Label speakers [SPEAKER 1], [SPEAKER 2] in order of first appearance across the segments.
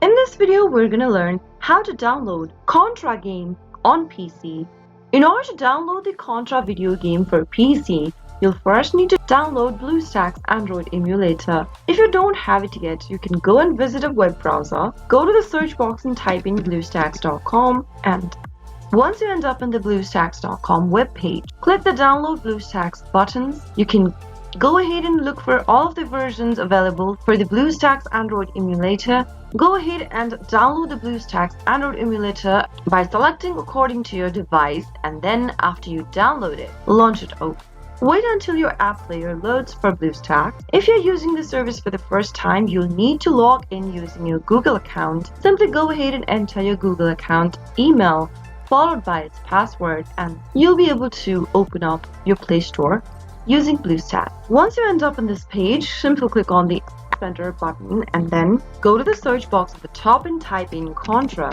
[SPEAKER 1] In this video, we're going to learn how to download Contra game on PC. In order to download the Contra video game for PC, you'll first need to download BlueStacks Android emulator. If you don't have it yet, you can go and visit a web browser, go to the search box and type in bluestacks.com, and once you end up in the bluestacks.com webpage, click the download BlueStacks buttons. You can go ahead and look for all of the versions available for the BlueStacks Android emulator. Go ahead and download the BlueStacks Android emulator by selecting according to your device, and then after you download it, launch it open. Wait until your app player loads for BlueStacks. If you're using the service for the first time, you'll need to log in using your Google account. Simply go ahead and enter your Google account email followed by its password, and you'll be able to open up your Play Store using BlueStacks. Once you end up on this page, simply click on the Center button and then go to the search box at the top and type in Contra.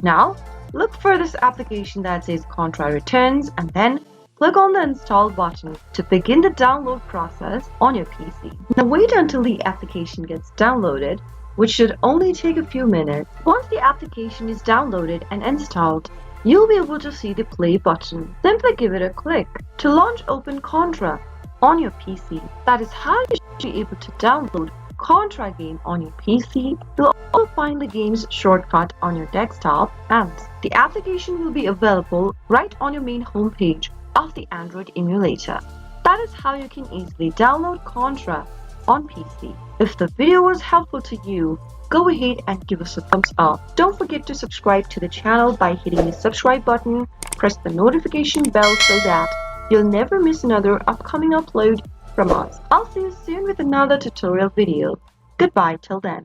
[SPEAKER 1] Now, look for this application that says Contra Returns and then click on the Install button to begin the download process on your PC. Now wait until the application gets downloaded, which should only take a few minutes. Once the application is downloaded and installed, you'll be able to see the play button. Simply give it a click to launch open Contra on your PC. That is how you should be able to download Contra game on your PC. You'll also find the game's shortcut on your desktop, and the application will be available right on your main homepage of the Android emulator. That is how you can easily download Contra on PC. If the video was helpful to you, go ahead and give us a thumbs up. Don't forget to subscribe to the channel by hitting the subscribe button. Press the notification bell so that you'll never miss another upcoming upload from us. I'll see you soon with another tutorial video. Goodbye till then.